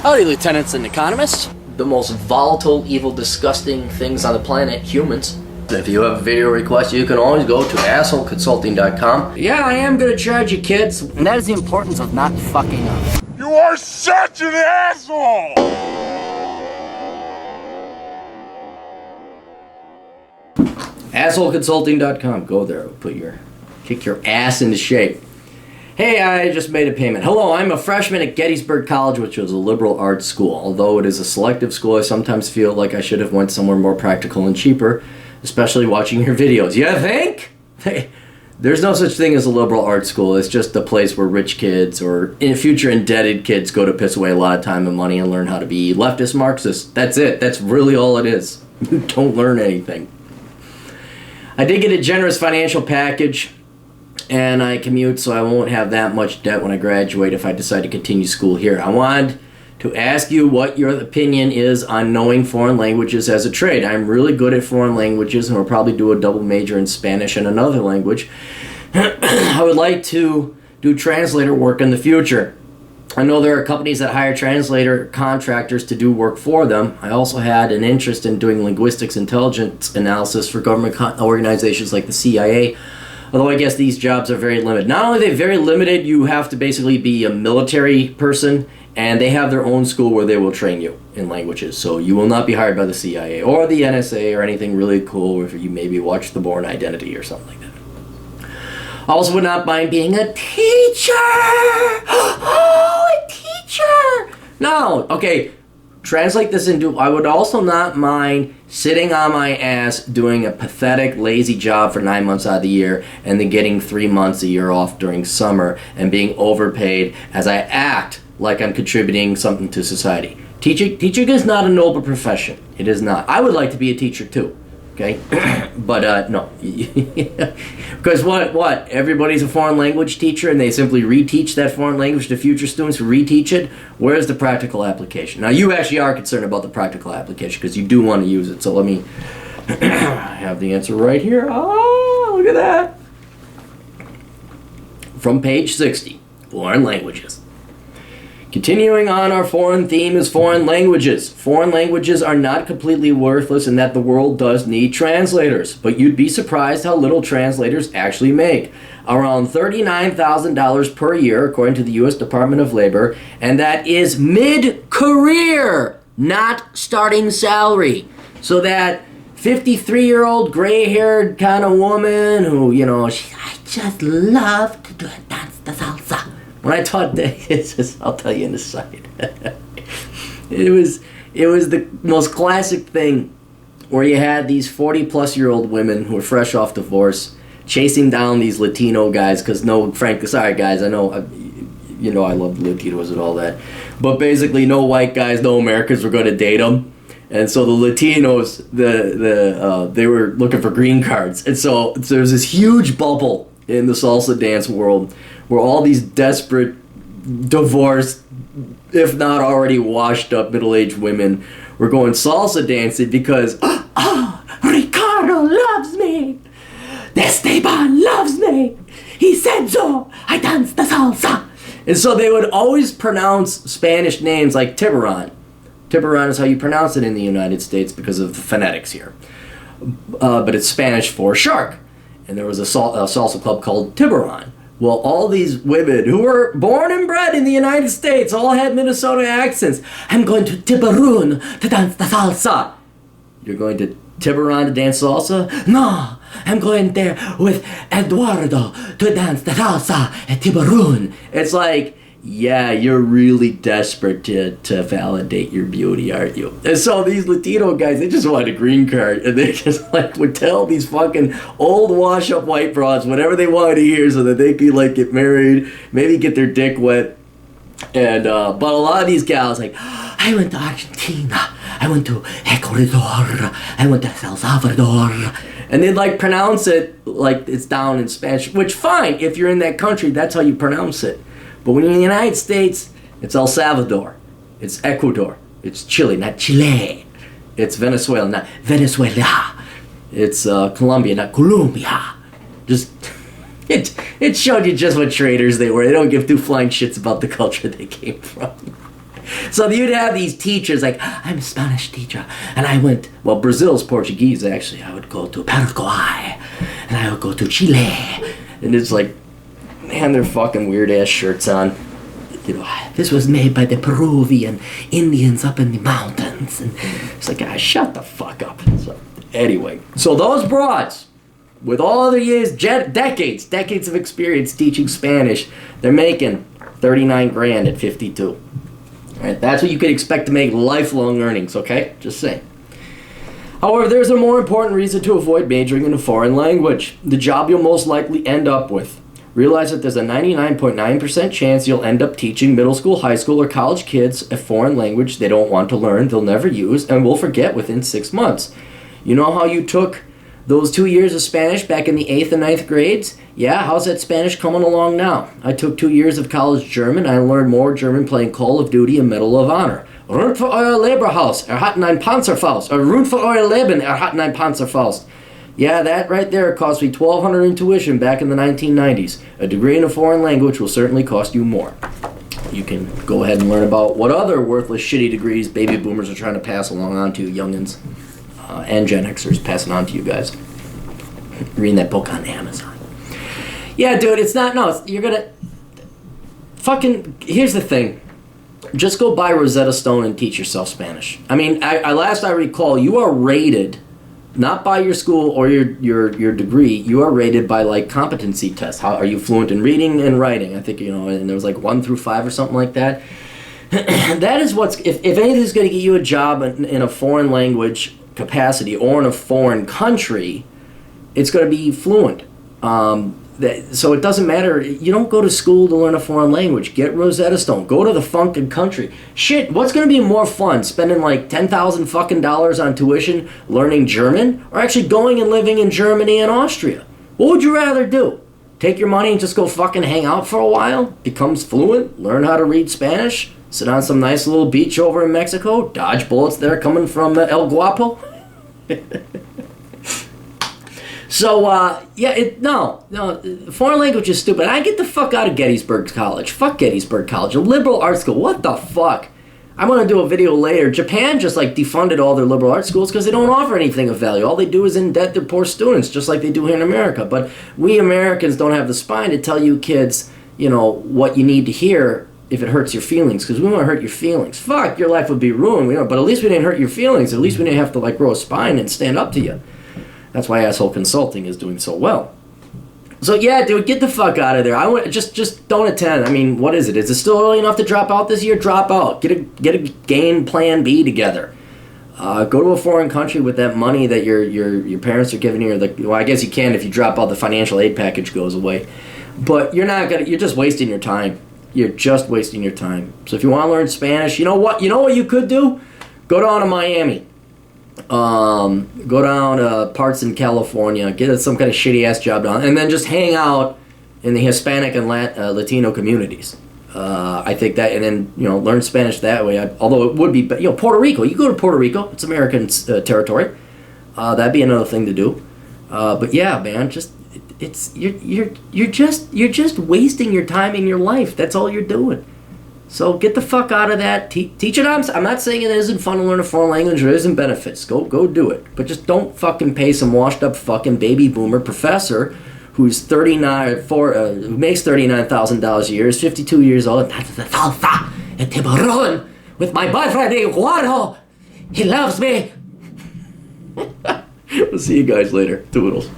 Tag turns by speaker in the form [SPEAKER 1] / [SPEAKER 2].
[SPEAKER 1] Howdy, lieutenants and economists.
[SPEAKER 2] The most volatile, evil, disgusting things on the planet, humans. If you have a video request, you can always go to assholeconsulting.com.
[SPEAKER 1] Yeah, I am gonna charge you, kids. And that is the importance of not fucking up.
[SPEAKER 3] You are such an asshole!
[SPEAKER 2] assholeconsulting.com. Go there. Kick your ass into shape. Hey, I just made a payment. Hello, I'm a freshman at Gettysburg College, which was a liberal arts school. Although it is a selective school, I sometimes feel like I should have went somewhere more practical and cheaper, especially watching your videos. You think? Hey, there's no such thing as a liberal arts school. It's just a place where rich kids or in future indebted kids go to piss away a lot of time and money and learn how to be leftist Marxists. That's it. That's really all it is. You don't learn anything. I did get a generous financial package, and I commute, so I won't have that much debt when I graduate if I decide to continue school here. I wanted to ask you what your opinion is on knowing foreign languages as a trade. I'm really good at foreign languages and will probably do a double major in Spanish and another language. I would like to do translator work in the future. I know there are companies that hire translator contractors to do work for them. I also had an interest in doing linguistics intelligence analysis for government organizations like the CIA, although I guess these jobs are very limited. Not only are they very limited, you have to basically be a military person, and they have their own school where they will train you in languages. So you will not be hired by the CIA or the NSA or anything really cool if you maybe watch The Bourne Identity or something like that. I also would not mind being a teacher! Oh, a teacher! No, okay. Translate this into, I would also not mind sitting on my ass doing a pathetic, lazy job for 9 months out of the year and then getting 3 months a year off during summer and being overpaid as I act like I'm contributing something to society. Teaching is not a noble profession. It is not. I would like to be a teacher too. Okay? But no. Because what? Everybody's a foreign language teacher and they simply reteach that foreign language to future students who reteach it? Where's the practical application? Now, you actually are concerned about the practical application because you do want to use it. So let me have the answer right here. Oh, look at that. From page 60, foreign languages. Continuing on our foreign theme is foreign languages. Foreign languages are not completely worthless in that the world does need translators, but you'd be surprised how little translators actually make. Around $39,000 per year, according to the U.S. Department of Labor, and that is mid-career, not starting salary. So that 53-year-old gray-haired kind of woman who, I just love to dance the salsa. When I taught that, I'll tell you in the side. It was the most classic thing where you had these 40-plus-year-old women who were fresh off divorce chasing down these Latino guys because sorry guys, I know, I love the Latinos and all that, but basically no white guys, no Americans were going to date them. And so the Latinos, they were looking for green cards. And so there's this huge bubble in the salsa dance world where all these desperate, divorced, if not already washed up middle-aged women were going salsa dancing because, Ricardo loves me! Esteban loves me! He said so! I dance the salsa! And so they would always pronounce Spanish names like Tiburon. Tiburon is how you pronounce it in the United States because of the phonetics here. But it's Spanish for shark. And there was a salsa club called Tiburon. Well, all these women who were born and bred in the United States all had Minnesota accents. I'm going to Tiburon to dance the salsa. You're going to Tiburon to dance salsa? No, I'm going there with Eduardo to dance the salsa at Tiburon. It's like, yeah, you're really desperate to validate your beauty, aren't you? And so these Latino guys, they just wanted a green card, and they just would tell these fucking old wash-up white broads whatever they wanted to hear so that they could get married, maybe get their dick wet. And but a lot of these gals I went to Argentina, I went to Ecuador, I went to El Salvador, and they'd pronounce it like it's down in Spanish, which fine, if you're in that country, that's how you pronounce it. But when you're in the United States, it's El Salvador, it's Ecuador, it's Chile, not Chile, it's Venezuela, not Venezuela, it's Colombia, not Colombia. Just, it showed you just what traitors they were. They don't give two flying shits about the culture they came from. So you'd have these teachers like, I'm a Spanish teacher, and I went, well, Brazil's Portuguese, actually. I would go to Paraguay, and I would go to Chile. And it's like, man, they're fucking weird-ass shirts on. You know, this was made by the Peruvian Indians up in the mountains. And it's like, shut the fuck up. So, anyway, so those broads, with all their years, decades of experience teaching Spanish, they're making 39 grand at 52. All right, that's what you could expect to make lifelong earnings, okay? Just saying. However, there's a more important reason to avoid majoring in a foreign language. The job you'll most likely end up with. Realize that there's a 99.9% chance you'll end up teaching middle school, high school, or college kids a foreign language they don't want to learn, they'll never use, and will forget within 6 months. You know how you took those 2 years of Spanish back in the 8th and 9th grades? Yeah, how's that Spanish coming along now? I took 2 years of college German. I learned more German playing Call of Duty and Medal of Honor. Runt für euer Leberhaus, hatten ein Panzerfaust. Runt für euer Leben, hatten ein Panzerfaust. Yeah, that right there cost me $1,200 in tuition back in the 1990s. A degree in a foreign language will certainly cost you more. You can go ahead and learn about what other worthless, shitty degrees baby boomers are trying to pass along on to youngins and Gen Xers, passing on to you guys. Reading that book on Amazon. Yeah, dude, it's not, no, you're gonna, fucking, here's the thing. Just go buy Rosetta Stone and teach yourself Spanish. I mean, last I recall, you are rated, not by your school or your degree, you are rated by, like, competency tests. How are you fluent in reading and writing? I think, you know, and there was like 1 through 5 or something like that. That is what's, if anything's going to get you a job in a foreign language capacity or in a foreign country, it's going to be fluent. So it doesn't matter. You don't go to school to learn a foreign language. Get Rosetta Stone. Go to the fucking country. Shit, what's going to be more fun? Spending like $10,000 fucking dollars on tuition learning German, or actually going and living in Germany and Austria? What would you rather do? Take your money and just go fucking hang out for a while? Become fluent? Learn how to read Spanish? Sit on some nice little beach over in Mexico? Dodge bullets there coming from El Guapo? So, no, foreign language is stupid. I get the fuck out of Gettysburg College. Fuck Gettysburg College, a liberal arts school. What the fuck? I'm going to do a video later. Japan just, like, defunded all their liberal arts schools because they don't offer anything of value. All they do is indebt their poor students, just like they do here in America. But we Americans don't have the spine to tell you kids, you know, what you need to hear if it hurts your feelings, because we want to hurt your feelings. Fuck, your life would be ruined. But at least we didn't hurt your feelings. At least we didn't have to, like, grow a spine and stand up to you. That's why Asshole Consulting is doing so well. So yeah, dude, get the fuck out of there. I want just don't attend. I mean, what is it? Is it still early enough to drop out this year? Drop out. Get a game plan B together. Go to a foreign country with that money that your parents are giving you. Well, I guess you can if you drop out. The financial aid package goes away, but you're not gonna. You're just wasting your time. You're just wasting your time. So if you want to learn Spanish, you know what? You know what you could do? Go down to Miami. Go down to parts in California, get some kind of shitty ass job done, and then just hang out in the Hispanic and Latino communities. I think that, and then, you know, learn Spanish that way. Although it would be, you know, Puerto Rico. You go to Puerto Rico; it's American territory. That'd be another thing to do. But yeah, man, you're just wasting your time in your life. That's all you're doing. So get the fuck out of that. Teach it. I'm not saying it isn't fun to learn a foreign language. There isn't benefits. Go do it. But just don't fucking pay some washed up fucking baby boomer professor who's 39 who makes $39,000 a year, is 52 years old. That's the salsa and tiburon with my boyfriend Eduardo. He loves me. We'll see you guys later. Toodles.